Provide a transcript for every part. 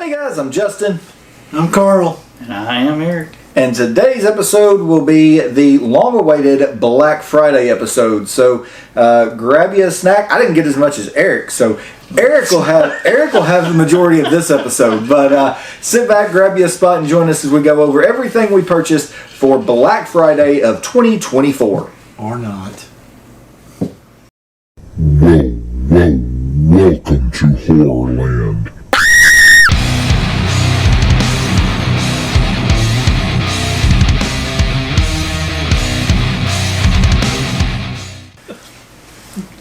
Hey guys, I'm Justin. I'm Carl. And I am Eric. And today's episode will be the long-awaited Black Friday episode. So grab you a snack. I didn't get as much as Eric, so Eric will have the majority of this episode. But sit back, grab you a spot, and join us as we go over everything we purchased for Black Friday of 2024. Or not. Welcome to Horrorland.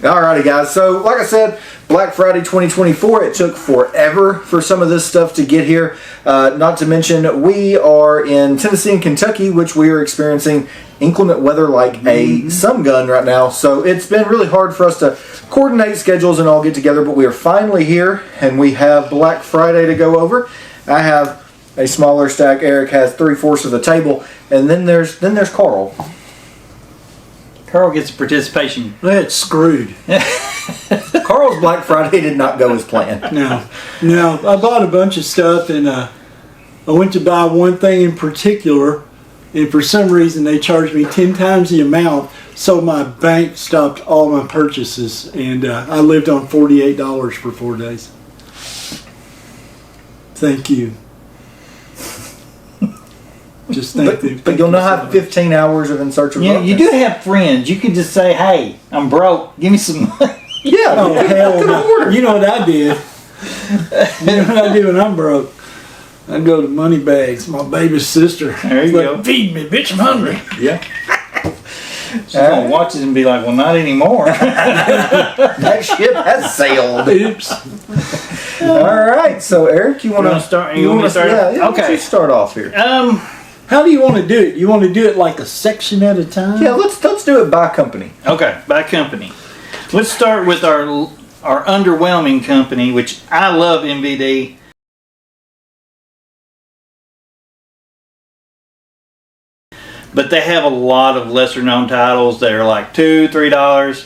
Alrighty guys, so like I said, Black Friday 2024, it took forever for some of this stuff to get here. Not to mention, we are in Tennessee and Kentucky, which we are experiencing inclement weather like a some gun right now. So it's been really hard for us to coordinate schedules and all get together, but we are finally here and we have Black Friday to go over. I have a smaller stack, Eric has 3/4 of the table, and then there's Carl. Carl gets a participation. That's screwed. Carl's Black Friday did not go as planned. No. I bought a bunch of stuff and I went to buy one thing in particular, and for some reason they charged me 10 times the amount, so my bank stopped all my purchases, and I lived on $48 for 4 days. Thank you. Just But you'll not have 15 hours of In Search of Darkness. You do have friends. You can just say, hey, I'm broke. Give me some money. Yeah. Oh, hell no. You know what I did? You know what I do when I'm broke? I go to Moneybags, my baby's sister. There you go. Feed me, bitch, I'm hungry. Yeah. She's going to watch it and be like, well, not anymore. That ship has sailed. Oops. All right. So, Eric, you want to start? You want me to start? Yeah, Okay. you start off here. How do you want to do it? You want to do it like a section at a time? Yeah, let's do it by company. Okay, by company. Let's start with our underwhelming company, which I love MVD. But they have a lot of lesser known titles that are like $2, $3.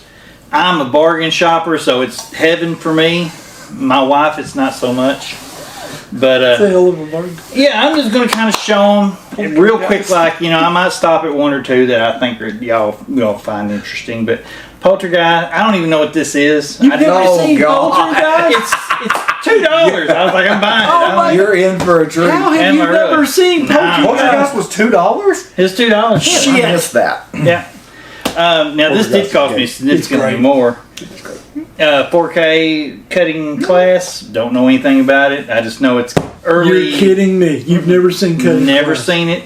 I'm a bargain shopper, so it's heaven for me. My wife, it's not so much. But yeah, I'm just going to kind of show them real quick. Like, you know, I might stop at one or two that I think y'all find interesting. But Poltergeist, I don't even know what this is. You've never seen God. Poltergeist? It's $2. I was like, I'm buying it. Oh my! You're in for a treat. How have Am you I never really? seen Poltergeist Poltergeist? was $2? It's $2. Shit, I missed that. Yeah. Now this did cost me significantly great. more. 4K cutting class. Don't know anything about it. I just know it's early. You're kidding me. You've never seen Cutting Never Class. seen it.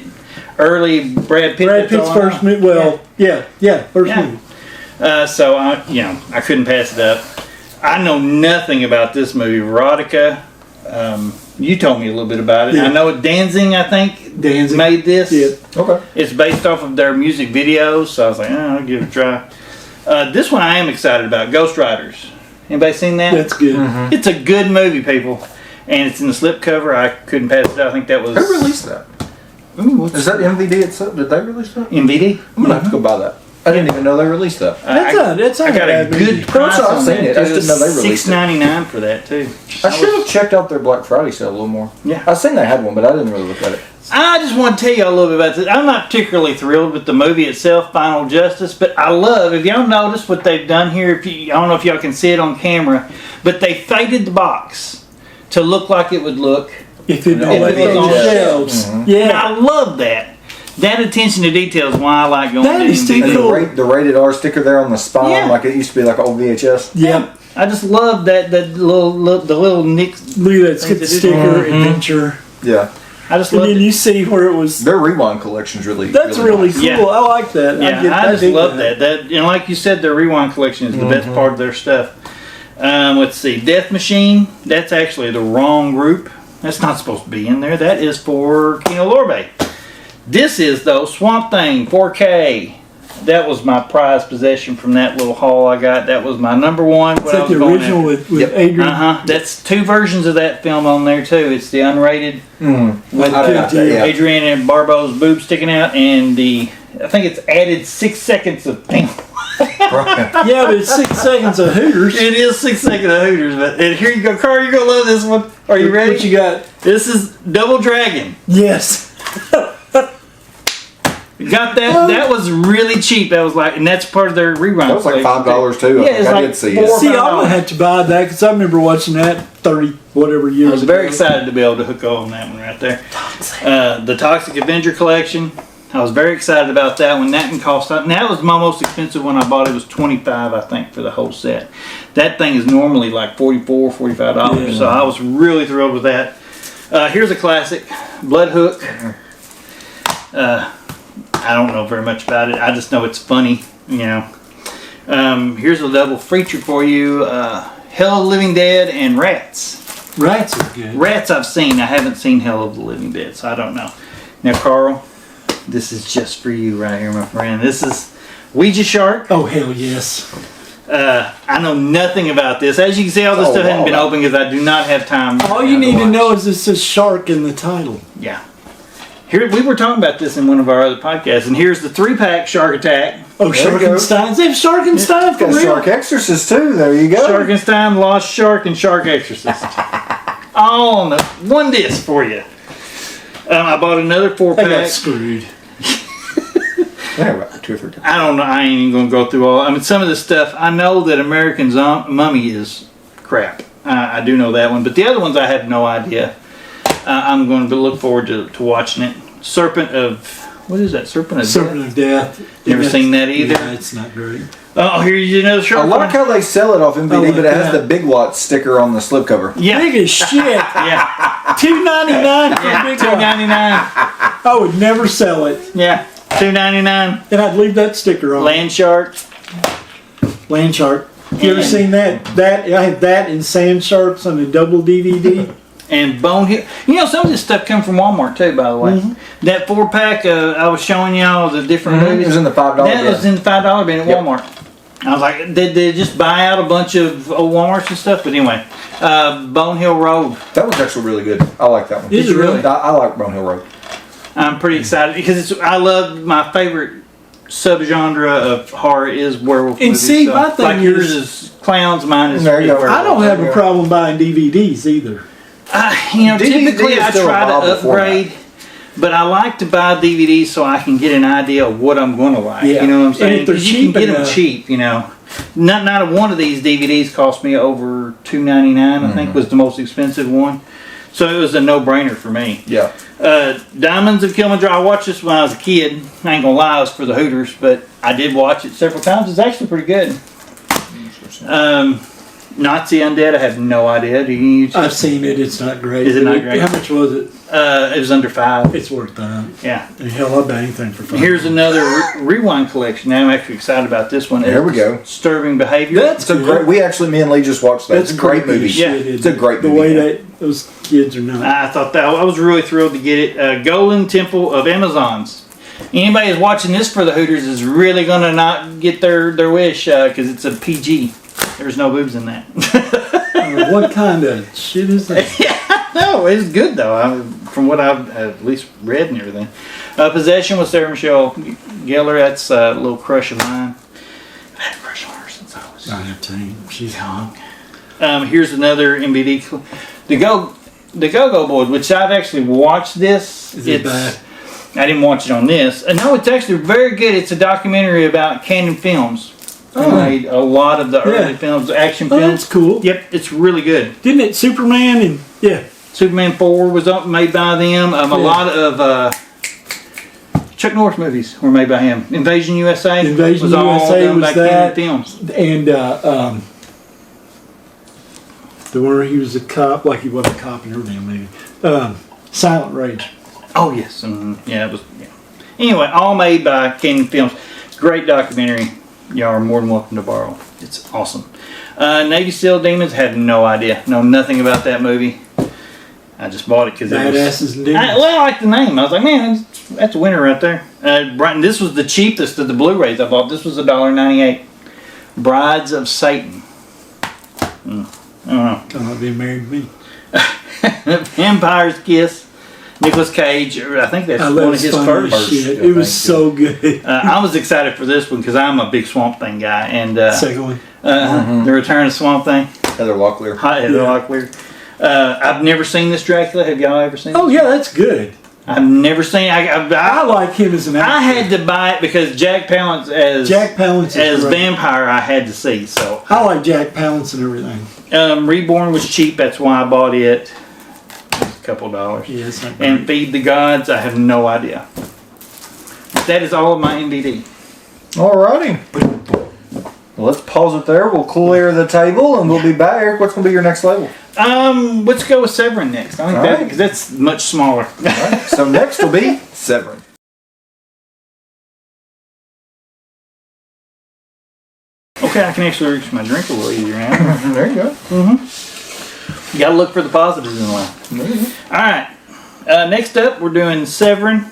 Early Brad Pitt. Brad Pitt's first movie. Well, yeah, first movie. So I couldn't pass it up. I know nothing about this movie, Erotica. You told me a little bit about it. Yeah. I know Danzig, I think, Danzig made this. Yeah. Okay. It's based off of their music videos, so I was like, I'll give it a try. This one I am excited about, Ghost Riders. Anybody seen that? That's good. Mm-hmm. It's a good movie, people. And it's in the slipcover. I couldn't pass it up. I think that was... Who released that? Is that MVD itself? Did they release that? MVD? I'm going to have to go buy that. I didn't even know they released that. That's I got a good price I've on seen that. it. I just didn't know they released it. $6.99 for that, too. I should have checked out their Black Friday sale a little more. Yeah. I seen they had one, but I didn't really look at it. I just want to tell you a little bit about this. I'm not particularly thrilled with the movie itself, Final Justice, but I love, if y'all notice what they've done here, I don't know if y'all can see it on camera, but they faded the box to look like it would look. If it was on on shelves. And Yeah. I love that. That attention to detail is why I like going That to is MVD. too cool. The rated R sticker there on the spine, Yeah. like it used to be like an old VHS. Yep. I just love that the little nicks. Look at that. It's got the sticker, adventure. Yeah. I just And love then it. you see where it was. Their Rewind collection's really That's really nice. cool. Yeah. I like that. Yeah, I just dig love that. That, you know, like you said, their Rewind collection is the best part of their stuff. Let's see, Death Machine. That's actually the wrong group. That's not supposed to be in there. That is for Kino Lorbe. This is though Swamp Thing 4K. That was my prized possession from that little haul I got. That was my number one. It's like the original with Adrian. That's two versions of that film on there too. It's the unrated with Adrian and Barbeau's boobs sticking out, and I think it's added 6 seconds of film. Yeah, but it's 6 seconds of Hooters. It is 6 seconds of Hooters, but and here you go, Carl. You're gonna love this one. Are you ready? What you got? This is Double Dragon. Yes. Got that? That was really cheap. That was like, and that's part of their rerun. That was like $5 too. Yeah, I it's think I like did see $4 it. See, I would have to buy that because I remember watching that 30 whatever years I was ago. very excited to be able to hook on that one right there. The Toxic Avenger collection. I was very excited about that one. That one cost. And that was my most expensive one I bought. It was $25, I think, for the whole set. That thing is normally like $44, $45. Yeah. So I was really thrilled with that. Here's a classic, Blood Hook. I don't know very much about it. I just know it's funny, you know. Here's a double feature for you. Hell of the Living Dead and Rats. Rats are good. Rats I've seen. I haven't seen Hell of the Living Dead, so I don't know. Now, Carl, this is just for you right here, my friend. This is Ouija Shark. Oh, hell yes. I know nothing about this. As you can see, all this stuff hasn't been open because I do not have time. All you need to know is this says shark in the title. Yeah. Here, we were talking about this in one of our other podcasts, and here's the 3-pack Shark Attack. Oh, There you go. Sharkenstein. They have Sharkenstein for Got real. Shark Exorcist too. There you go. Sharkenstein, Lost Shark, and Shark Exorcist. All on the one disc for you. I bought another I got 4-pack. screwed. Yeah, about 2 or 3 times. I don't know. I ain't even going to go through all. I mean, some of this stuff, I know that American Mummy is crap. I do know that one. But the other ones, I have no idea. I'm going to look forward to watching it. Serpent of... What is that? Serpent of Serpent of Death. Never seen that either. Yeah, it's not great. Oh, here's another I shark. like how they sell it off I MVD, like but it has that. the Big Lots sticker on the slipcover. Yeah. Big as shit. Yeah. $2.99 for Yeah. a big $2.99. one. I would never sell it. Yeah. $2.99. And I'd leave that sticker on. Land shark. Land Shark. You ever And- seen that? I had that and Sand Sharks on a double DVD. And Bonehill. You know, some of this stuff come from Walmart too, by the way. That 4-pack I was showing y'all the different It movies. was in the $5 That was in the $5 bin at Yep. Walmart. I was like, did they just buy out a bunch of old Walmarts and stuff? But anyway, Bonehill Road. That was actually really good. I like that one. Is it really? I like Bonehill Road. I'm pretty excited because I love my favorite subgenre of horror is werewolf And movies. see, so, my thing like yours is- is clowns, mine is There you go. werewolf. I don't have a problem buying DVDs either. You know, DVD typically is I still a try to viable upgrade, but I like to buy DVDs so I can get an idea of what I'm going to like. Yeah. You know what I'm And saying? if they're 'Cause you can cheap get them enough. cheap. You know, not one of these DVDs cost me over $2.99. I think was the most expensive one, so it was a no-brainer for me. Yeah. Diamonds of Kilimanjaro. I watched this when I was a kid. I ain't gonna lie, it was for the Hooters, but I did watch it several times. It's actually pretty good. Nazi Undead. I have no idea. Do you? I've seen it. It's not great. Is it not great? How much was it? It was under $5. It's worth that. Yeah. And hell, I'll buy anything for fun. Here's another rewind collection. Now I'm actually excited about this one. Here we go. Disturbing Behavior. That's It's a great. Me and Lee just watched that. That's It's a great movie. Yeah. It's a great The movie. way that those kids are not. I thought that I was really thrilled to get it. Golden Temple of Amazons. Anybody who's watching this for the Hooters is really gonna not get their wish because it's a PG. There's no boobs in that. What kind of shit is that? No, it's good though. From what I've at least read and everything. Possession with Sarah Michelle Gellar. That's a little crush of mine. I've had a crush on her since I was 19. She's hot. Here's another MVD. The Go-Go Boys, which I've actually watched this. Is it bad? I didn't watch it on this. No, it's actually very good. It's a documentary about Canon Films. Who made a lot of the early films, action Oh, films. that's cool. Yep, it's really good. Didn't it Superman and yeah. Superman 4 was made by them. A lot of Chuck Norris movies were made by him. Invasion USA Invasion was all USA done was by that. Canon Films. And the one where he was a cop, like he wasn't a cop in every damn movie. Silent Rage. Oh yes, yeah, it was. Yeah. Anyway, all made by Canon Films. Great documentary. Y'all are more than welcome to borrow. It's awesome. Navy SEAL Demons. Had no idea. Know nothing about that movie. I just bought it because it was. Badasses and Demons. I like the name. I was like, man, that's a winner right there. Brighton. This was the cheapest of the Blu-rays I bought. This was $1.98. Brides of Satan. I don't know. Gonna be married to me. Vampire's Kiss. Nicolas Cage. I think that's I one of love his funny first. shit. I It was think, so good. I was excited for this one because I'm a big Swamp Thing guy, and Second one. The Return of Swamp Thing. Heather Locklear. Hi, Heather Locklear. I've never seen this Dracula. Have y'all ever seen? Oh this? yeah, that's good. I've never seen. I like him as an actor. I had to buy it because Jack Palance as is great. vampire. I had to see. So I like Jack Palance and everything. Reborn was cheap. That's why I bought it. A couple $. Yeah, it's not bad. And Feed the Gods. I have no idea. That is all of my MVD. Alrighty. Well, let's pause it there. We'll clear the table and we'll be back. Eric, what's going to be your next label? Let's go with Severin next. I think All that right. because that's much smaller. Alright, so next will be Severin. Okay, I can actually reach my drink a little easier now. There you go. You gotta look for the positives in life. All right. Next up, we're doing Severin.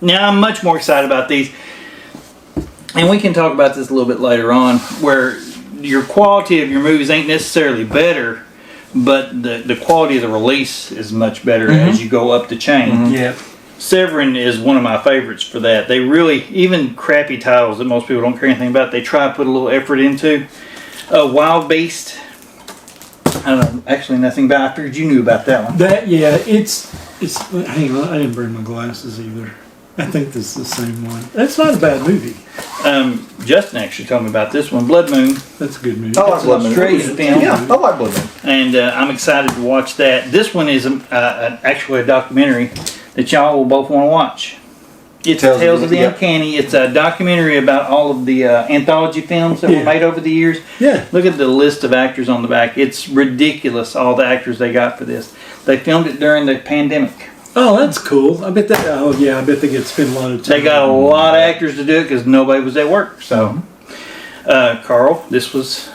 Now, I'm much more excited about these, and we can talk about this a little bit later on, where your quality of your movies ain't necessarily better, but the quality of the release is much better as you go up the chain. Yeah. Severin is one of my favorites for that. They really, even crappy titles that most people don't care anything about, they try to put a little effort into. Wild Beast. I don't know actually nothing about. I figured you knew about that one. It's. Hang on, I didn't bring my glasses either. I think this is the same one. That's not a bad movie. Justin actually told me about this one, Blood Moon. That's a good movie. I like Blood Moon. Australian film. Yeah, I like Blood Moon. And I'm excited to watch that. This one is actually a documentary that y'all will both want to watch. It's Tales of the Uncanny. It's a documentary about all of the anthology films that were made over the years. Yeah. Look at the list of actors on the back. It's ridiculous, all the actors they got for this. They filmed it during the pandemic. Oh, that's cool. I bet that. Oh yeah, I bet they get to spend a lot of time. They got a lot of actors to do it because nobody was at work. So, Carl, this was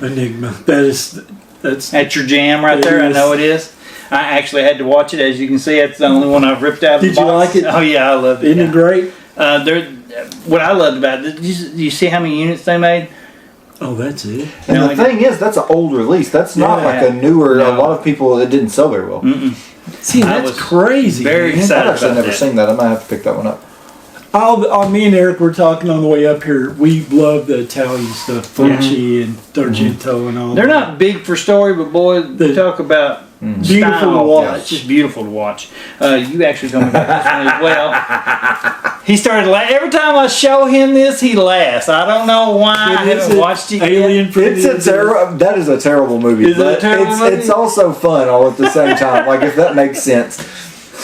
Enigma. That's at your jam right there. I know it is. I actually had to watch it. As you can see, it's the only one I've ripped out of the box. Did you like it? Oh yeah, I loved it. Isn't it great? What I loved about it, did you see how many units they made? Oh, that's it. And the thing is, that's an old release. That's not like a newer. No. A lot of people, it didn't sell very well. See, I that's was crazy. very man. excited. I've actually about never that. seen that. I might have to pick that one up. Me and Eric were talking on the way up here. We love the Italian stuff, Fulci and D'Argento and all. They're that. not big for story, but boy, they talk about Beautiful style. to watch. Yeah, it's just beautiful to watch. You actually told me about this one as well. He started every time I show him this, he laughs. I don't know why. I haven't watched it Alien yet. It's a that is a terrible movie. Is it a but terrible movie? It's also fun all at the same time. Like if that makes sense.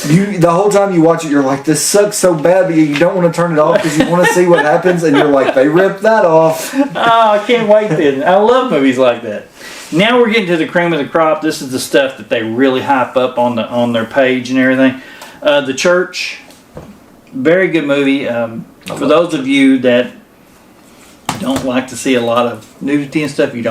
The whole time you watch it, you're like, this sucks so bad, but you don't want to turn it off because you want to see what happens, and you're like, they ripped that off. Oh, I can't wait then. I love movies like that. Now we're getting to the cream of the crop. This is the stuff that they really hype up on their page and everything. The Church, very good movie. For those of you that don't like to see a lot of nudity and stuff, you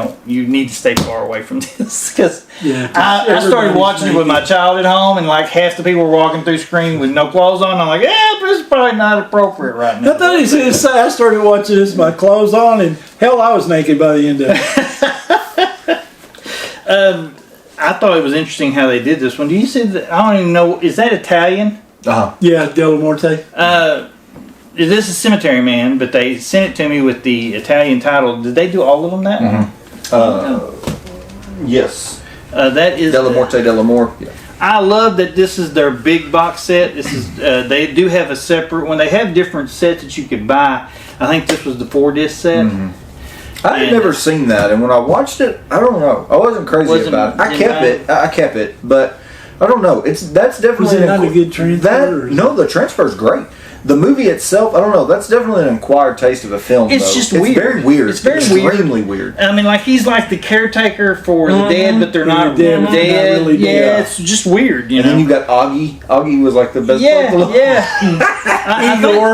need to stay far away from this because I started watching it with my child at home, and like half the people were walking through screen with no clothes on. I'm like, this is probably not appropriate right now. I thought he was going to say I started watching this with my clothes on, and hell, I was naked by the end of it. I thought it was interesting how they did this one. Do you see that? I don't even know. Is that Italian? Yeah, Della Morte. This is Cemetery Man, but they sent it to me with the Italian title. Did they do all of them that one? Yes. That is Della Morte, Della More. Yeah. I love that this is their big box set. This is they do have a separate one. They have different sets that you could buy. I think this was the 4-disc set. I had never seen that, and when I watched it, I don't know. I wasn't crazy about it. I kept it, but I don't know. That's definitely Was it not a good transfer? No, the transfer's great. The movie itself, I don't know. That's definitely an acquired taste of a film. It's just it's weird. Very weird. It's very extremely weird. I mean, like he's like the caretaker for the dead, but they're not They're dead. dead. Not really Yeah, dead. it's just weird, you And know. then you got Augie. Augie was like the best. Igor.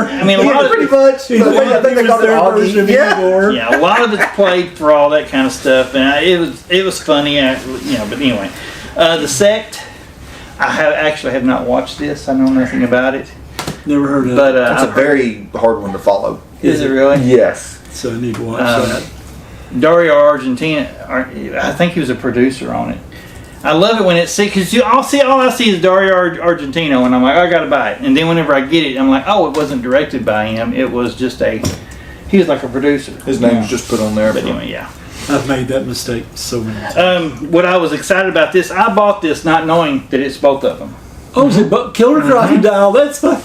I mean, a lot of pretty much. I think they called it Augie. Yeah. yeah, a lot of it's played for all that kind of stuff, and it was funny, But anyway, The Sect. I have not watched this. I know nothing about it. Never heard of But it. It's a very hard one to follow. Is it really? Yes. So I need to watch that. Dario Argentina, I think he was a producer on it. I love it when it's because all I see is Dario Argentino, and I'm like, I gotta buy it. And then whenever I get it, I'm like, oh, it wasn't directed by him. It was just he was like a producer. His name's just put on there. But anyway, yeah. I've made that mistake so many times. What I was excited about this, I bought this not knowing that it's both of them. Oh, is it Killer Crocodile? That's fun.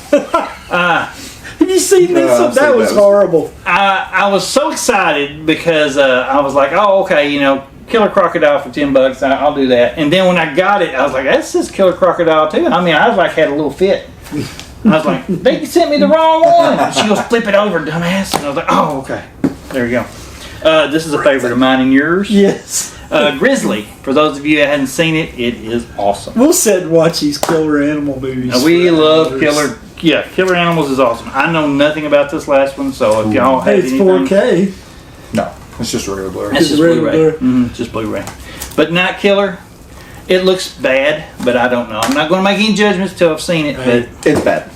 Have you seen this? I've That seen was those. horrible. I was so excited because I was like, oh, okay, Killer Crocodile for $10. I'll do that. And then when I got it, I was like, that's just Killer Crocodile too. I mean, I was like, had a little fit. I was like, they sent me the wrong one. She goes, flip it over, dumbass. And I was like, oh, okay. There you go. This is a favorite of mine and yours. Yes. Grizzly. For those of you that hadn't seen it, it is awesome. We'll sit and watch these killer animal movies. We for love hours. Killer. Yeah, Killer Animals is awesome. I know nothing about this last one, so if y'all have Hey, it's anything, 4K. No, it's just a regular Blu-ray. That's just Regular Blu-ray. Blu-ray. Just Blu-ray. But Night Killer, it looks bad, but I don't know. I'm not going to make any judgments till I've seen it. Hey. But It's bad.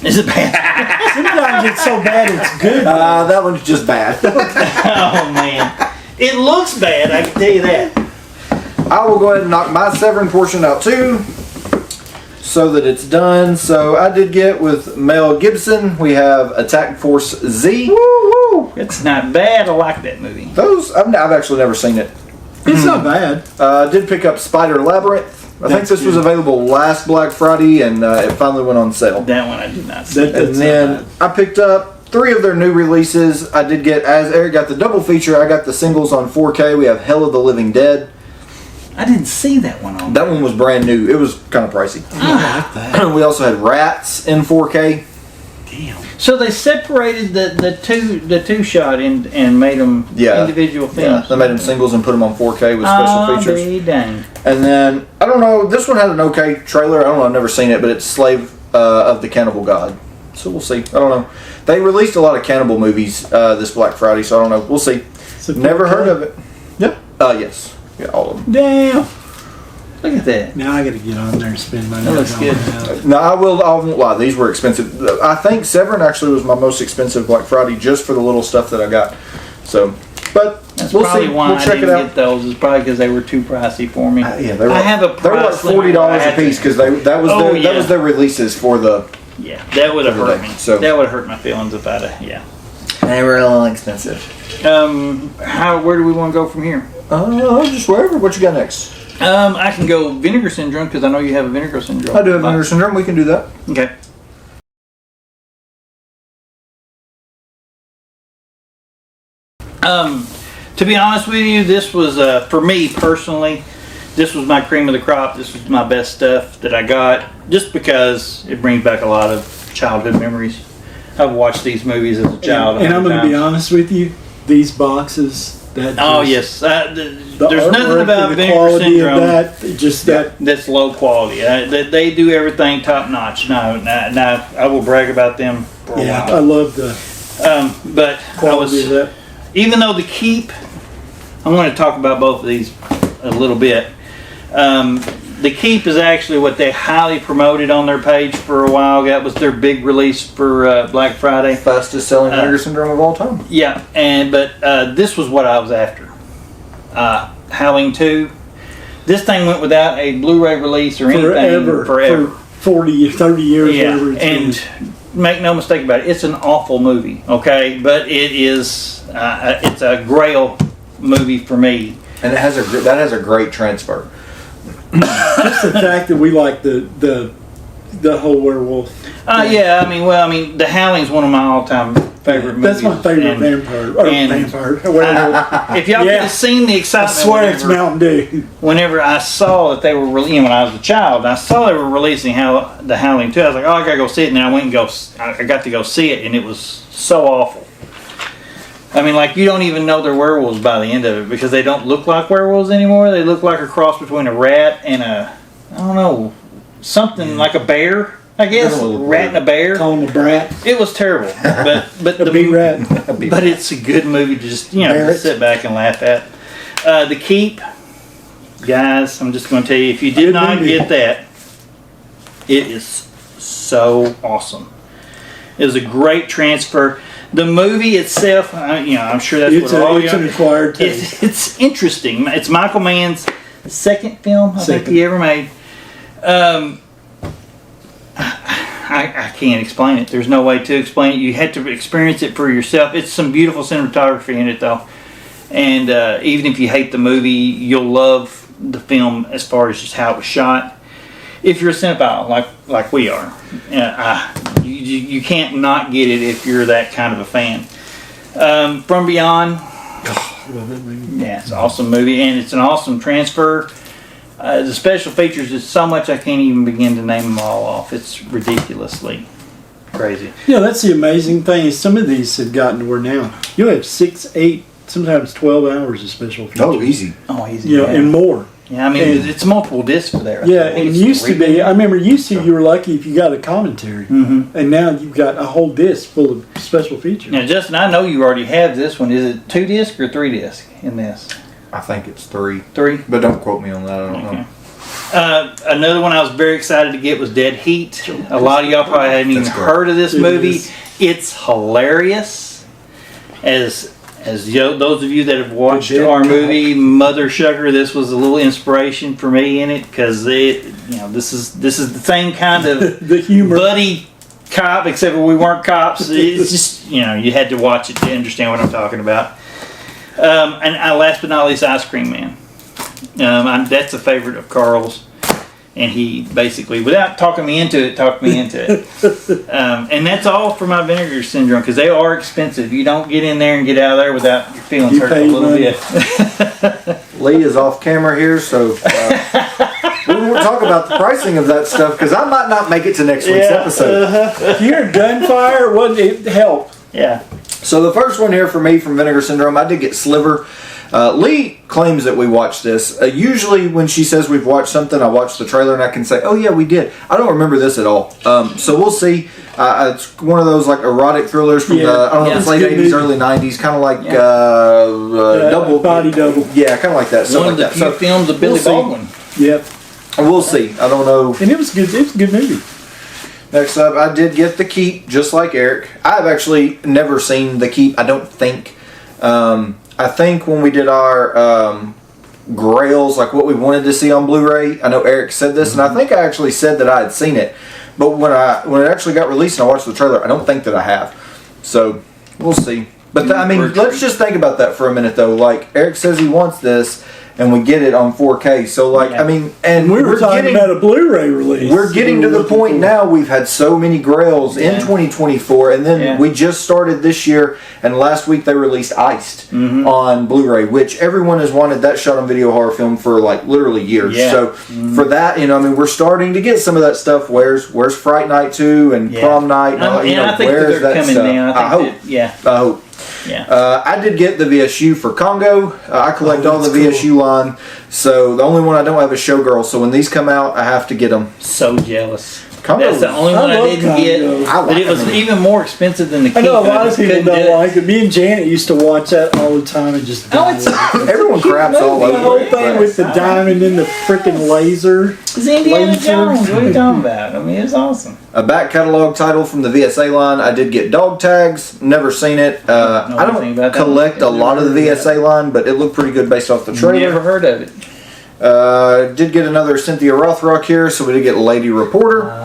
is it bad? Sometimes it's so bad it's good. That one's just bad. Oh man, it looks bad. I can tell you that. I will go ahead and knock my Severin portion out too, so that it's done. So I did get with Mel Gibson. We have Attack Force Z. Woo woo! It's not bad. I like that movie. Those I've actually never seen it. It's not bad. I did pick up Spider Labyrinth. I think this was available last Black Friday, and it finally went on sale. That one I did not see. And then I picked up 3 of their new releases. I did get, as Eric got the double feature, I got the singles on 4K. We have Hell of the Living Dead. I didn't see that one on. That one was brand new. It was kind of pricey. I like that. We also had Rats in 4K. Damn. So they separated the two shot and made them individual Yeah, films. they made them singles and put them on 4K with special features. Be dang. And then, I don't know, this one had an okay trailer. I don't know, I've never seen it, but it's Slave of the Cannibal God. So we'll see. I don't know. They released a lot of cannibal movies this Black Friday, so I don't know. We'll see. So Never 4K? heard of it. Yep. Yes. Yeah, all of them. Damn. Look at that. Now I got to get on there and spend money. That looks on good. that. No, I won't lie. These were expensive. I think Severin actually was my most expensive Black Friday just for the little stuff that I got. So, but That's we'll probably see. why We'll I check it didn't out. get those. Is probably because they were too pricey for me. Yeah, they were. I have a They were like price limit $40 where I a had piece to- because that was their releases for the. Yeah, that would have For hurt the me. day, so- That would have hurt my feelings if I'd have. Yeah. They were a little expensive. Where do we want to go from here? Just wherever. What you got next? I can go Vinegar Syndrome because I know you have a Vinegar Syndrome. I do have Vinegar Syndrome. We can do that. Okay. To be honest with you, this was for me personally. This was my cream of the crop. This was my best stuff that I got, just because it brings back a lot of childhood memories. I've watched these movies as a child. And I'm going to be 100 times. honest with you, these boxes. That Oh just- yes, the there's nothing artwork about and the Vinegar quality Syndrome of that. Just that. that's low quality. They do everything top notch. No, I will brag about them for a Yeah, I while. love the But I quality of was, that. even though the Keep, I'm going to talk about both of these a little bit. The Keep is actually what they highly promoted on their page for a while. That was their big release for Black Friday. Fastest selling Vinegar Syndrome of all time. Yeah, but this was what I was after. Howling 2. This thing went without a Blu-ray release or anything forever. For 40, 30 years, Yeah, whatever it's and make no mistake about it, it's an awful movie, okay? But it is, it's a grail movie for me. And that has a great transfer. just the fact that we like the whole werewolf. Yeah, I mean, The Howling's one of my all-time favorite movies. That's my favorite vampire. Or and- vampire. Werewolf. If y'all could Yeah. have seen the I excitement swear it's Mountain Dew. whenever I saw that they were releasing, when I was a child, I saw they were releasing The Howling 2. I was like, oh, I gotta go see it. And then I went and I got to go see it, and it was so awful. I mean, like, you don't even know they're werewolves by the end of it because they don't look like werewolves anymore. They look like a cross between a rat and I don't know, something like a bear, I guess. Doesn't look Rat and a bear. Call him a brat. It was terrible, but A bee rat. but it's a good movie to just Barrett. just sit back and laugh at. The Keep, guys, I'm just going to tell you, if you did Good not movie. get that, it is so awesome. It was a great transfer. The movie itself, I'm sure that's It's what all an acquired taste. it's interesting. It's Michael Mann's second film I think he ever made. I can't explain it. There's no way to explain it. You had to experience it for yourself. It's some beautiful cinematography in it, though. And even if you hate the movie, you'll love the film as far as just how it was shot. If you're a cinephile, like we are, you can't not get it if you're that kind of a fan. From Beyond, yeah, it's an awesome movie, and it's an awesome transfer. The special features is so much I can't even begin to name them all off. It's ridiculously crazy. Yeah, that's the amazing thing is some of these have gotten to where now you have 6, 8, sometimes 12 hours of special features. Oh, easy. Oh, easy. Yeah, and more. Yeah, I mean, it's multiple discs there. Yeah, and used to be, I remember used to you were lucky if you got a commentary. Mm-hmm. And now you've got a whole disc full of special features. Now, Justin, I know you already have this one. Is it 2 disc or 3 disc in this? I think it's 3. 3? But don't quote me on that. I don't know. Another one I was very excited to get was Dead Heat. A lot of y'all probably hadn't even heard of this movie. It's hilarious. As those of you that have watched our movie Mothershucker, this was a little inspiration for me in it because this is the same kind of the humor. Buddy cop, except for we weren't cops. It's just you had to watch it to understand what I'm talking about. And last but not least, Ice Cream Man. That's a favorite of Carl's, and he basically, without talking me into it, talked me into it. And that's all for my vinegar syndrome because they are expensive. You don't get in there and get out of there without your feelings hurt a little bit. Lee is off camera here, so we won't talk about the pricing of that stuff because I might not make it to next week's episode. If you're a gunfire, wouldn't it help? Yeah. So the first one here for me from Vinegar Syndrome, I did get Sliver. Lee claims that we watched this. Usually when she says we've watched something, I watch the trailer and I can say, oh yeah, we did. I don't remember this at all. So we'll see. It's one of those like erotic thrillers from the, I don't know if it's late 80s, early 90s, kind of like double. Body double. Yeah, kind of like that. One of the few films of Billy Baldwin. Yep. We'll see. I don't know. And it was good. It was a good movie. Next up, I did get The Keep, just like Eric. I've actually never seen The Keep, I don't think. I think when we did our grails, like what we wanted to see on Blu-ray, I know Eric said this, and I think I actually said that I had seen it. But when it actually got released and I watched the trailer, I don't think that I have. So, we'll see. But I mean, let's just think about that for a minute, though. Like, Eric says he wants this, and we get it on 4K. So, like, I mean, and we were talking about a Blu-ray release. We're getting to the point now. We've had so many grails in 2024, and then we just started this year, and last week they released Iced on Blu-ray, which everyone has wanted that shot on video horror film for like literally years. So for that, I mean, we're starting to get some of that stuff. Where's Fright Night 2 and Prom Night? And all, I think where's they're that coming stuff? now. I hope. I hope. Yeah. I did get the VSU for Congo. I collect all the VSU line. So the only one I don't have is Showgirl. So when these come out, I have to get them. So jealous. Congo. That's the only one I didn't get. But it was even more expensive than the Keep. I know a lot of people don't like it. Me and Janet used to watch that all the time and just everyone craps all over the whole it, thing with the diamond and the freaking laser. It's Indiana Jones. What are you talking about? I mean, it's awesome. A back catalog title from the VSA line. I did get Dog Tags. Never seen it. I don't collect a lot of the VSA line, but it looked pretty good based off the trailer. Never heard of it. Did get another Cynthia Rothrock here, so we did get Lady Reporter.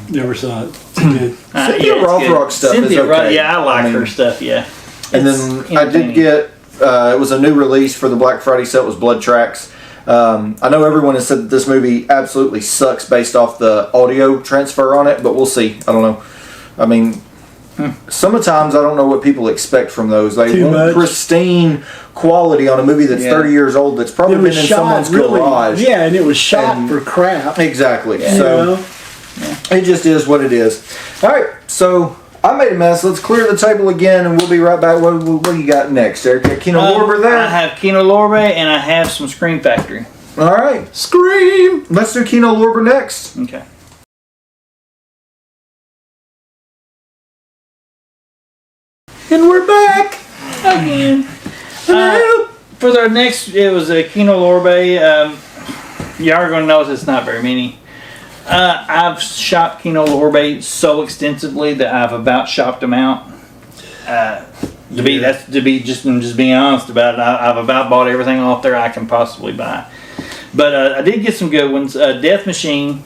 Never saw it. It's good. Cynthia Rothrock stuff is okay. I like her stuff, yeah. And then I did get, it was a new release for the Black Friday set, was Blood Tracks. I know everyone has said that this movie absolutely sucks based off the audio transfer on it, but we'll see. I don't know. I mean, sometimes I don't know what people expect from those. They want pristine quality on a movie that's 30 years old that's probably been in someone's garage. Yeah, and it was shot for crap. Exactly. Yeah. So it just is what it is. All right, so I made a mess. Let's clear the table again, and we'll be right back. What do you got next, Eric? Kino Lorber there? I have Kino Lorber, and I have some Scream Factory. All right. Scream! Let's do Kino Lorber next. Okay. And we're back again. For the next, it was a Kino Lorber. Y'all are going to notice it's not very many. I've shopped Kino Lorber so extensively that I've about shopped them out. I'm just being honest about it. I've about bought everything off there I can possibly buy. But I did get some good ones. Death Machine.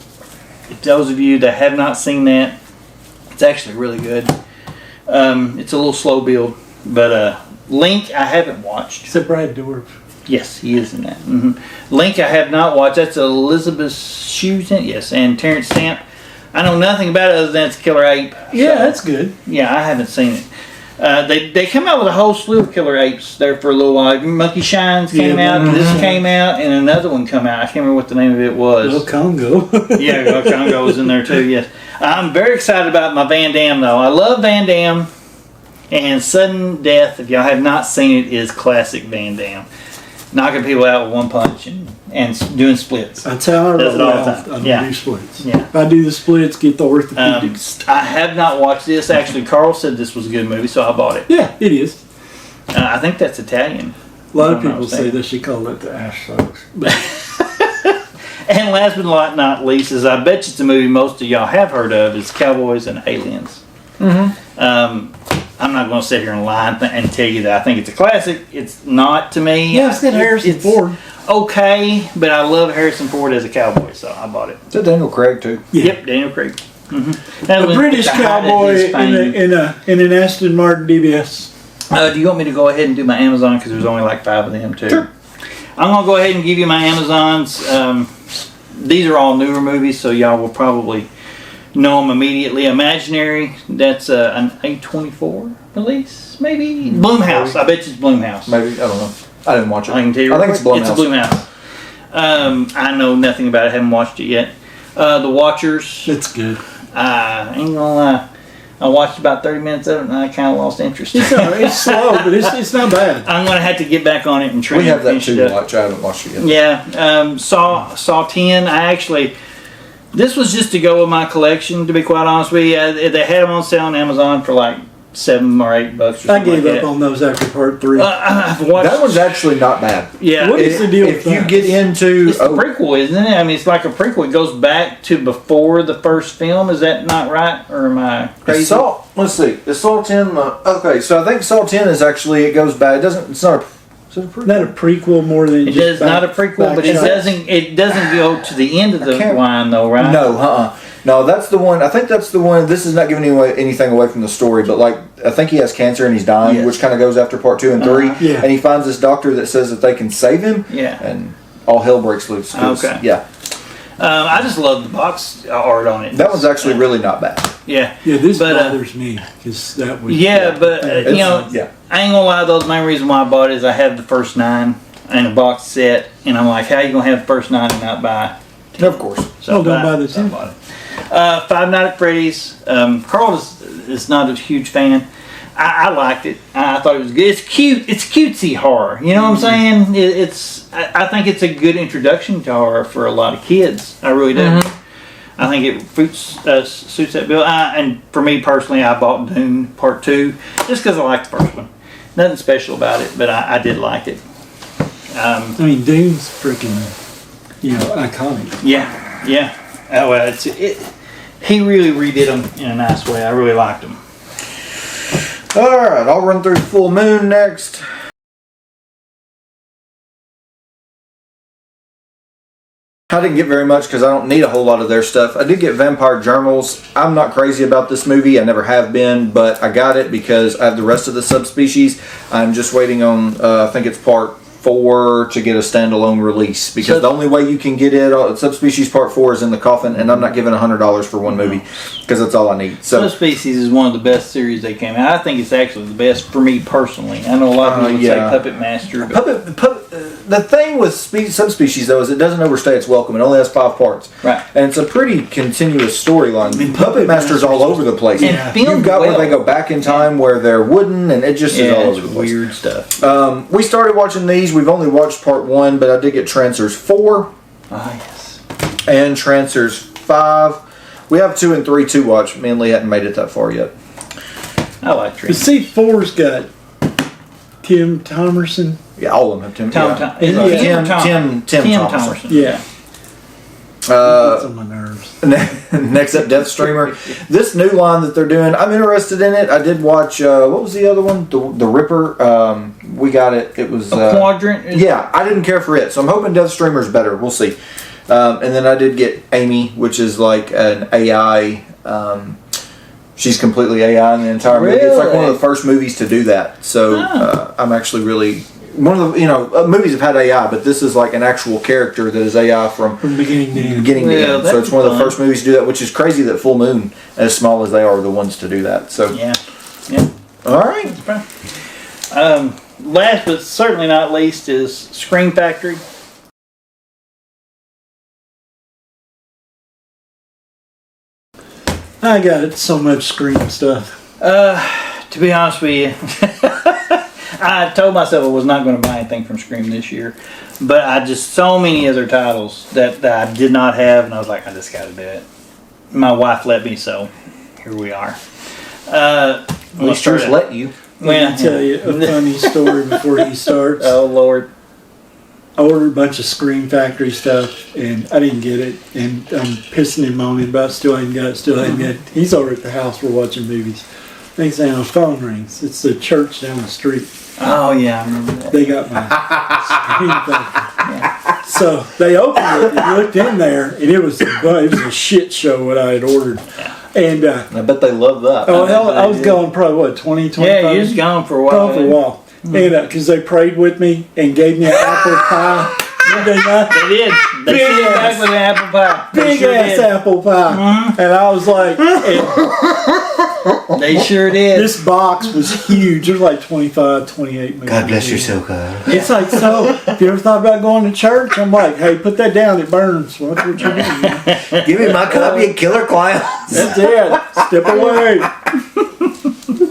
Those of you that have not seen that, it's actually really good. It's a little slow build, but Link I haven't watched. It's a Brad Dourif. Yes, he is in that. Link I have not watched. That's Elizabeth Shue's in it. Yes, and Terrence Stamp. I know nothing about it other than it's Killer Ape. Yeah, that's good. Yeah, I haven't seen it. They come out with a whole slew of Killer Apes there for a little while. Monkey Shines came out, this came out, and another one come out. I can't remember what the name of it was. Little Congo. Yeah, Little Congo was in there too, yes. I'm very excited about my Van Damme though. I love Van Damme, and Sudden Death, if y'all have not seen it, is classic Van Damme. Knocking people out with one punch and doing splits. That's how I Does it roll all the out. time. I don't Yeah. do splits. Yeah. If I do the splits, get the orthopedics. I have not watched this. Actually, Carl said this was a good movie, so I bought it. Yeah, it is. I think that's Italian. A lot of If I'm not people say mistaken. they should call it the ash sauce. And last but not least is I bet you it's a movie most of y'all have heard of is Cowboys and Aliens. I'm not going to sit here and lie and tell you that I think it's a classic. It's not to me. Yeah, it's got Harrison Ford. Okay, but I love Harrison Ford as a cowboy, so I bought it. Is that Daniel Craig too? Yeah. Yep, Daniel Craig. A British cowboy in an Aston Martin DBS. Do you want me to go ahead and do my Amazon because there's only like 5 of them too? Sure. I'm going to go ahead and give you my Amazons. These are all newer movies, so y'all will probably know them immediately. Imaginary, that's an A24 release, maybe? Blumhouse, I bet you it's Blumhouse. Maybe, I don't know. I didn't watch it. I can tell you I real think it's quick, Blumhouse. It's a Blumhouse. I know nothing about it, haven't watched it yet. The Watchers, It's good. I ain't gonna lie. I watched about 30 minutes of it and I kind of lost interest. It's all right. It's slow, but it's not bad. I'm gonna have to get back on it and try We and have that finish too it to up. watch. I haven't watched it yet. Yeah, Saw 10. This was just to go with my collection, to be quite honest with you. They had them on sale on Amazon for like $7 or $8 or something I gave like up that. on those after part 3. I've watched. That one's actually not bad. Yeah. What is the deal If with you that? get into It's the prequel, isn't it? I mean, it's like a prequel. It goes back to before the first film. Is that not right? Or am I crazy? Let's see. Is Saw 10? Okay, so I think Saw 10 is actually, it goes back. It doesn't. It's not a. Is it a prequel? Not a prequel more than It just is not a prequel, but it shots. doesn't. It doesn't go to the end of the can't- line, though, right? No, No, that's the one. I think that's the one. This is not giving anything away from the story, but like I think he has cancer and he's dying, Yes. which kind of goes after part 2 and 3. Yeah. And he finds this doctor that says that they can save him. Yeah. And all hell breaks loose. 'Cause, Okay. Yeah. I just love the box art on it. That one's actually really not bad. Yeah. Yeah, this But, bothers me because that was. Yeah, but you know, yeah. I ain't gonna lie. Though the main reason why I bought it is I have the first 9 in a box set, and I'm like, how you gonna have the first 9 and not buy? Of course. So Don't buy the so I 10. bought it. Five Nights at Freddy's. Carl is not a huge fan. I liked it. I thought it was good. It's cute. It's cutesy horror. You know what I'm saying? I think it's a good introduction to horror for a lot of kids. I really do. I think it suits that bill. And for me personally, I bought Dune Part 2 just because I liked the first one. Nothing special about it, but I did like it. I mean, Dune's freaking, iconic. Yeah. Oh, well, he really redid them in a nice way. I really liked them. All right, I'll run through Full Moon next. I didn't get very much because I don't need a whole lot of their stuff. I did get Vampire Journals. I'm not crazy about this movie. I never have been, but I got it because I have the rest of the subspecies. I'm just waiting on, I think it's part 4 to get a standalone release because the only way you can get it, subspecies part 4 is in the coffin, and I'm not giving $100 for one movie because that's all I need. So Subspecies is one of the best series they came out. I think it's actually the best for me personally. I know a lot of people would say Puppet Master, but the thing with subspecies though is it doesn't overstay its welcome. It only has 5 parts, right? And it's a pretty continuous storyline. I mean, Puppet Master's all over the place. And You've got where they go back in time where they're wooden, and it just is all over the place. Weird stuff. We started watching these. We've only watched part 1, but I did get Trancers 4 Yes. and Trancers 5. We have 2 and 3 to watch. Me and Lee hadn't made it that far yet. I like The Trent. C4's got Tim Thomerson. Yeah, all of them have Tim. Tom. Tim Thompson. Yeah. That's on my nerves. Next up, Death Streamer. This new line that they're doing, I'm interested in it. I did watch, what was the other one? The Ripper, we got it. It was A Quadrant? Yeah, I didn't care for it, so I'm hoping Death Streamer's better. We'll see. And then I did get Amy, which is like an AI. She's completely AI in the entire movie. It's like one of the first movies to do that. So I'm actually really one of the movies have had AI, but this is like an actual character that is AI from beginning to end. So it's one of the first movies to do that, which is crazy that Full Moon, as small as they are the ones to do that. So yeah. All right. Last but certainly not least is Scream Factory. I got so much Scream stuff. To be honest with you, I told myself I was not going to buy anything from Scream this year, but I just so many other titles that I did not have, and I was like, I just got to do it. My wife let me, so here we are. At least yours let you. Let me tell you a funny story before he starts. Oh Lord! I ordered a bunch of Scream Factory stuff, and I didn't get it. And I'm pissing him on it about still ain't got it. He's over at the house. We're watching movies. Next thing, the phone rings. It's the church down the street. Oh yeah, I remember that. They got my Scream Factory. Yeah. So they opened it and looked in there, and it was a shit show what I had ordered. Yeah. And I bet they love that. oh hell, I was gone probably 20, 25 Yeah, you was gone for a while. Gone for a while. And because they prayed with me and gave me an apple pie. Did they not? They did. They Big sent it ass. back with an apple pie. They Big sure ass did. apple pie. And I was like, They sure did. this box was huge. It was like 25, 28 minutes. God bless your soul, God. It's like, so, if you ever thought about going to church? I'm like, hey, put that down. It burns. Watch what you're doing. Give me my copy of Killer Clowns. That's it. Step away.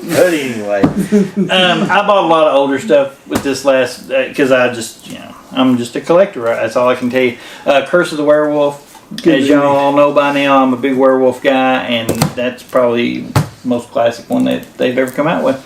But anyway. I bought a lot of older stuff with this last because I just, I'm just a collector. Right? That's all I can tell you. Curse of the Werewolf. Good As y'all all know by now, I'm a big werewolf guy, and that's probably the most classic one that they've ever come out with.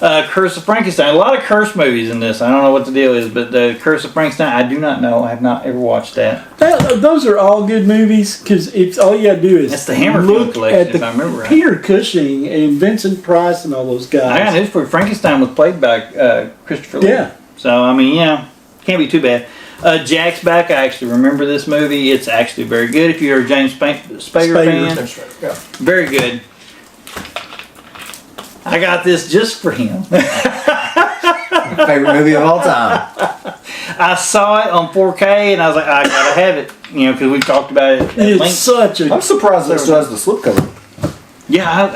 Curse of Frankenstein. A lot of curse movies in this. I don't know what the deal is, but the Curse of Frankenstein, I do not know. I have not ever watched that. Those are all good movies because it's all you got to do is That's the Hammerfield look collection, at if I remember right. Peter Cushing and Vincent Price and all those guys. I got news for you. Frankenstein was played by Christopher Lee. Yeah. So, I mean, can't be too bad. Jack's Back, I actually remember this movie. It's actually very good if you're a James Spader fan. That's right. Yeah. Very good. I got this just for him. Favorite movie of all time. I saw it on 4K and I was like, I gotta have it. Because we talked about it at It's length. such a I'm surprised it still has the slipcover. Yeah,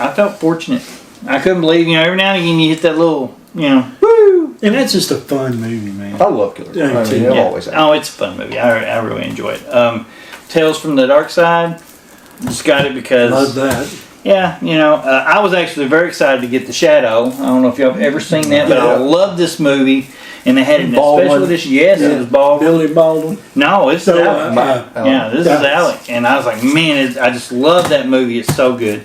I felt fortunate. I couldn't believe, every now and again you hit that little, woo. and that's just a fun movie, man. I love Killer Yeah, Clowns. I mean, too. I've always had. Oh, it's a fun movie. I really enjoy it. Tales from the Dark Side. Just got it because Love that. yeah, I was actually very excited to get The Shadow. I don't know if y'all have ever seen that, but I love this movie. And they had it in a Baldwin. special edition. Yes, it was Baldwin. Billy Baldwin. No, it's So, Alec. Yeah, this is Alec. And I was like, man, I just love that movie. It's so good.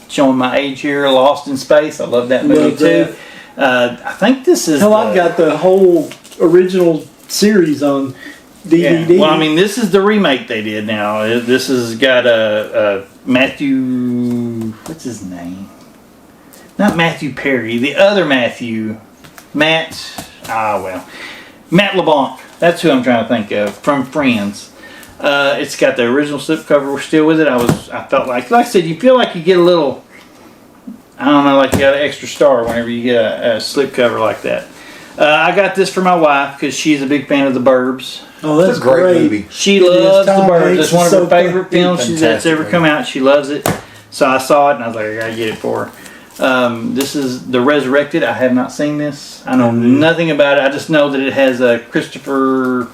Showing my age here, Lost in Space. I love that movie too. I think this is. Hell, I've got the whole original series on DVD. Yeah. Well, I mean, this is the remake they did now. This has got Matthew. What's his name? Not Matthew Perry. The other Matthew. Matt LeBlanc. That's who I'm trying to think of from Friends. It's got the original slipcover. We're still with it. I felt like I said, you feel like you get a little, I don't know, like you got an extra star whenever you get a slipcover like that. I got this for my wife because she's a big fan of The Burbs. Oh, that's It's a great movie. She loves The Tom Burbs. Hanks It's one of is her so favorite fun. films that's Fantastic ever come out. She loves it. So I saw it and I was like, I gotta get it for her. This is The Resurrected. I have not seen this. I know nothing about it. I just know that it has a Christopher.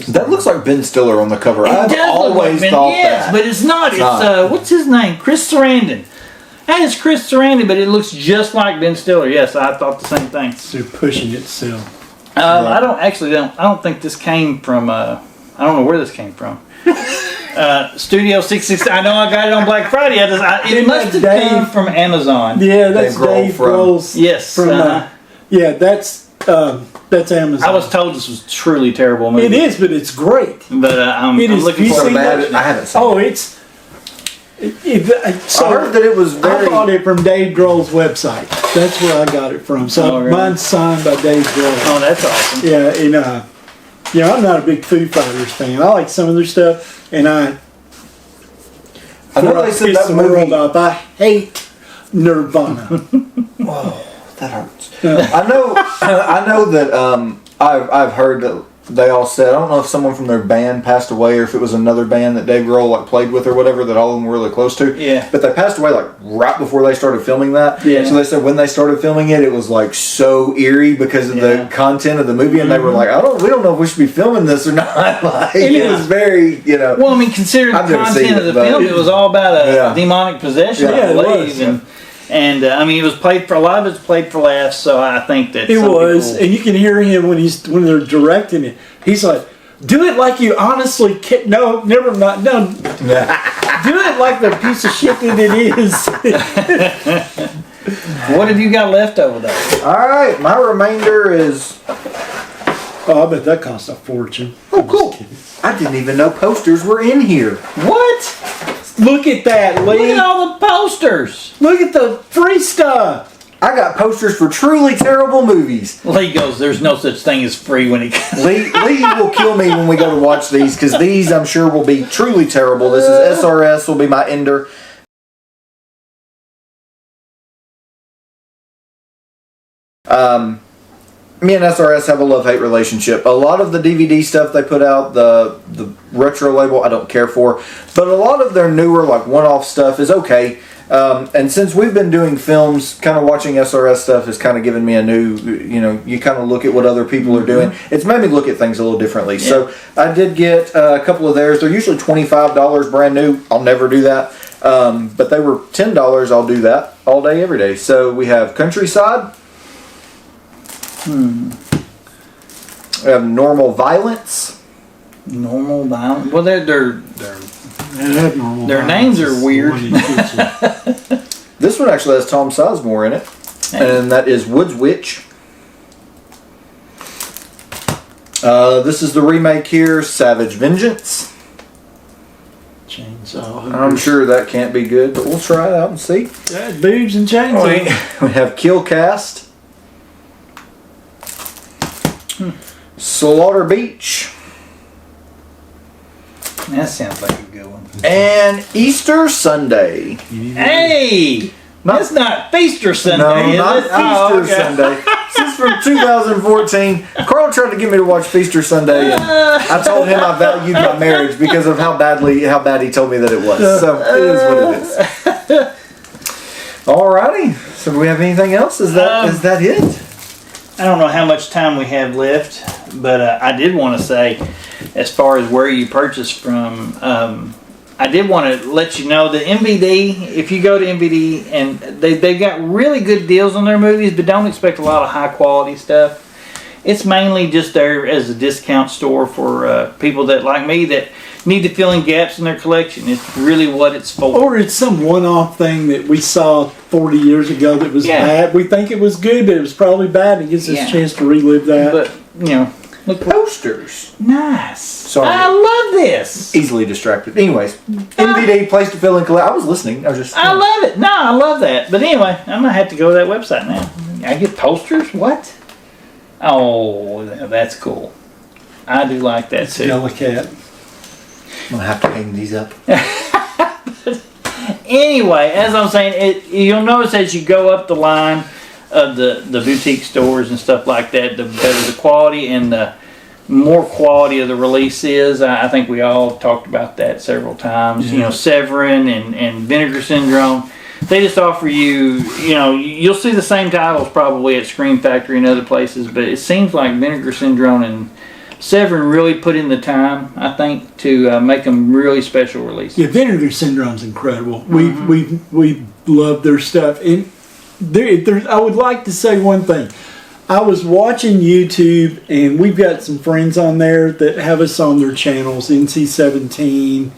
That looks like Ben Stiller on the cover. I've always thought yes, that. but it's not. It's what's his name? Chris Sarandon. That is Chris Sarandon, but it looks just like Ben Stiller. Yes, I thought the same thing. They're pushing itself. I don't think this came from. I don't know where this came from. Studio 666. I know I got it on Black Friday. It must have come from Amazon. Yeah, that's Dave Grohl Dave from- Grohl's. Yes. From, yeah, that's Amazon. I was told this was a truly terrible movie. It is, but it's great. But I'm It is. looking You forward see to bad. what- I haven't seen Oh, it. So I heard that it was I very. bought it from Dave Grohl's website. That's where I got it from. So Oh, really? mine's signed by Dave Grohl. Oh, that's awesome. Yeah, and I'm not a big Foo Fighters fan. I like some of their stuff, and I know they said piss that the movie. world off. I hate Nirvana. That hurts. I know that I've heard that they all said, I don't know if someone from their band passed away or if it was another band that Dave Grohl like played with or whatever that all of them were really close to. Yeah. But they passed away like right before they started filming that. Yeah. So they said when they started filming it, it was like so eerie because of the content of the movie, and they were like, we don't know if we should be filming this or not. Like, it was very, Well, I mean, considering the I've never seen content of it, the but- film, it was all about a demonic possession, Yeah, I it believe. was. And I mean, it was played for a lot of it's played for laughs. So I think that It some was, people- and you can hear him when they're directing it. He's like, "Do it like you honestly can." No, never mind. No, do it like the piece of shit that it is. What have you got left over there? All right, my remainder is. Oh, I bet that cost a fortune. Oh, cool. I didn't even know posters were in here. What? Look at that, Look Lee. at all the posters. Look at the free stuff. I got posters for truly terrible movies. Lee goes, "There's no such thing as free when he comes." Lee will kill me when we go to watch these, because these I'm sure will be truly terrible. This is SRS will be my ender. Me and SRS have a love-hate relationship. A lot of the DVD stuff they put out, the retro label, I don't care for. But a lot of their newer, like, one-off stuff is okay. And since we've been doing films, kind of watching SRS stuff has kind of given me a new, you kind of look at what other people are doing. It's made me look at things a little differently. Yeah. So I did get a couple of theirs. They're usually $25 brand new. I'll never do that. But they were $10. I'll do that all day, every day. So we have Countryside. We have Normal Violence. Normal violence. Well, they're Normal their names are weird. This one actually has Tom Sizemore in it, and that is Woods Witch. This is the remake here, Savage Vengeance. Chainsaw. I'm sure that can't be good, but we'll try it out and see. Boobs and chainsaw. We have Killcast. Slaughter Beach. That sounds like a good one. And Easter Sunday. Hey! That's not Feaster Sunday, No, is not it? Feaster Oh, okay. Sunday. This is from 2014. Carl tried to get me to watch Feaster Sunday, and I told him I valued my marriage because of how bad he told me that it was. So it is what it is. Alrighty. So do we have anything else? Is that it? I don't know how much time we have left, but I did want to say, as far as where you purchase from, I did want to let you know that MVD, if you go to MVD, and they've got really good deals on their movies, but don't expect a lot of high quality stuff. It's mainly just there as a discount store for people that, like me, that need to fill in gaps in their collection. It's really what it's for. Or it's some one-off thing that we saw 40 years ago that was bad. We think it was good, but it was probably bad. It gives us a chance to relive that. But, look, Posters. nice. Sorry. I love this. Easily distracted. Anyways, MVD, place to fill in collect. I was listening. I love it. No, I love that. But anyway, I'm going to have to go to that website now. I get posters? What? Oh, that's cool. I do like that too. Yellow cat. I'm going to have to hang these up. Anyway, as I'm saying, you'll notice as you go up the line of the boutique stores and stuff like that, the better the quality and the more quality of the release is. I think we all talked about that several times. Yeah. Severin and Vinegar Syndrome. They just offer you'll see the same titles probably at Scream Factory and other places, but it seems like Vinegar Syndrome and Severin really put in the time, I think, to make them really special releases. Yeah, Vinegar Syndrome's incredible. We love their stuff. And I would like to say one thing. I was watching YouTube, and we've got some friends on there that have us on their channels, NC-17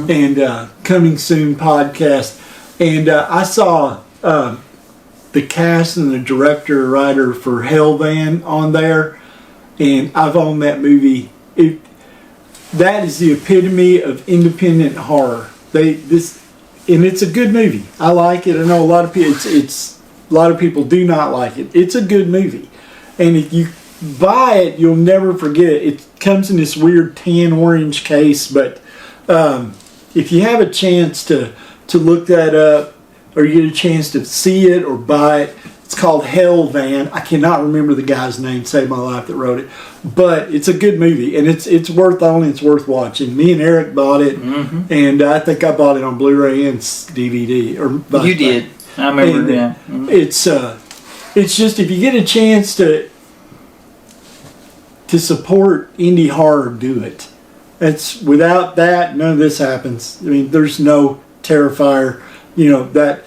and Coming Soon podcast. And I saw the cast and the director, writer for Hellvan on there, and I've owned that movie. That is the epitome of independent horror. and it's a good movie. I like it. I know a lot of people. It's a lot of people do not like it. It's a good movie, and if you buy it, you'll never forget it. It comes in this weird tan orange case, but if you have a chance to look that up, or you get a chance to see it or buy it, it's called Hell Van. I cannot remember the guy's name, saved my life, that wrote it, but it's a good movie, and it's worth owning. It's worth watching. Me and Eric bought it, and I think I bought it on Blu-ray and DVD. Or You did. I remember that. It's just, if you get a chance to support indie horror, do it. Without that, none of this happens. I mean, there's no Terrifier. That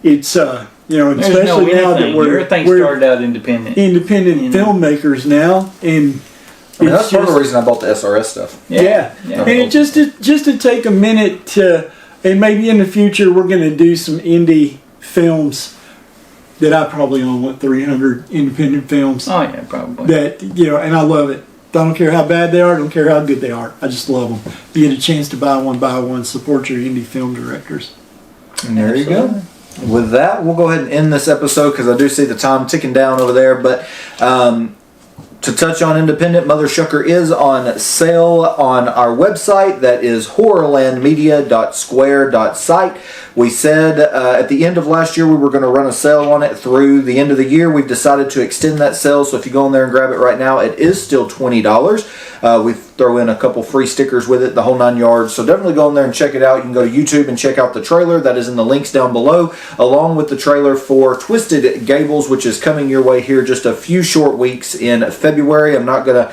it's especially now that we're started out independent filmmakers now, and that's part of the reason I bought the SRS stuff. Yeah. And it just to take a minute to, and maybe in the future we're going to do some indie films that I probably own 300 independent films. Oh yeah, probably. That and I love it. I don't care how bad they are. I don't care how good they are. I just love them. If you get a chance to buy one. Support your indie film directors. And there you go. With that, we'll go ahead and end this episode because I do see the time ticking down over there. But to touch on independent, Mothershucker is on sale on our website. That is horrorlandmedia.square.site. We said at the end of last year we were going to run a sale on it through the end of the year. We've decided to extend that sale, so if you go in there and grab it right now, it is still $20. We throw in a couple free stickers with it, the whole 9 yards. So definitely go in there and check it out. You can go to YouTube and check out the trailer. That is in the links down below, along with the trailer for Twisted Gables, which is coming your way here just a few short weeks in February. I'm not going to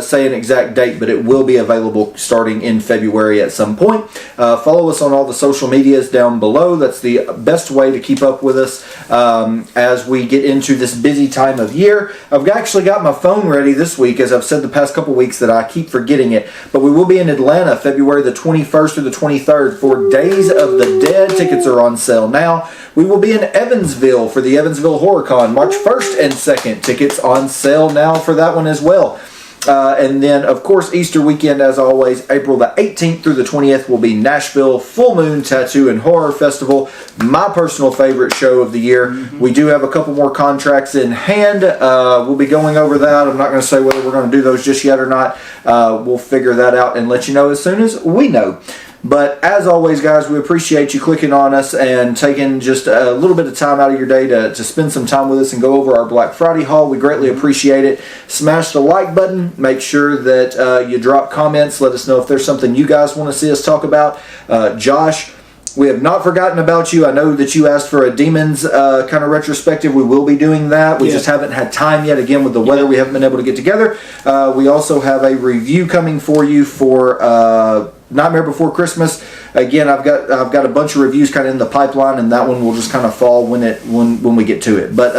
say an exact date, but it will be available starting in February at some point. Follow us on all the social medias down below. That's the best way to keep up with us as we get into this busy time of year. I've actually got my phone ready this week, as I've said the past couple weeks that I keep forgetting it, but we will be in Atlanta February the 21st through the 23rd for Days of the Dead. Tickets are on sale now. We will be in Evansville for the Evansville HorrorCon March 1st and 2nd. Tickets on sale now for that one as well. And then, of course, Easter weekend, as always, April the 18th through the 20th will be Nashville Full Moon Tattoo and Horror Festival, my personal favorite show of the year. We do have a couple more contracts in hand. We'll be going over that. I'm not going to say whether we're going to do those just yet or not. We'll figure that out and let you know as soon as we know. But as always, guys, we appreciate you clicking on us and taking just a little bit of time out of your day to spend some time with us and go over our Black Friday haul. We greatly appreciate it. Smash the like button. Make sure that you drop comments. Let us know if there's something you guys want to see us talk about. Josh, we have not forgotten about you. I know that you asked for a Demons kind of retrospective. We will be doing that. We just haven't had time yet. Again, with the weather, we haven't been able to get together. We also have a review coming for you for Nightmare Before Christmas. Again, I've got a bunch of reviews kind of in the pipeline, and that one will just kind of fall when we get to it. But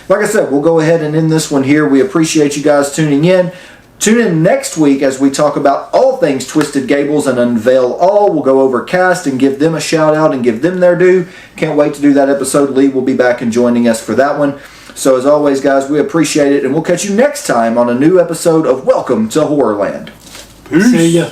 like I said, we'll go ahead and end this one here. We appreciate you guys tuning in. Tune in next week as we talk about all things Twisted Gables and unveil all. We'll go over cast and give them a shout out and give them their due. Can't wait to do that episode. Lee will be back and joining us for that one. So as always, guys, we appreciate it, and we'll catch you next time on a new episode of Welcome to Horrorland. Peace. See ya.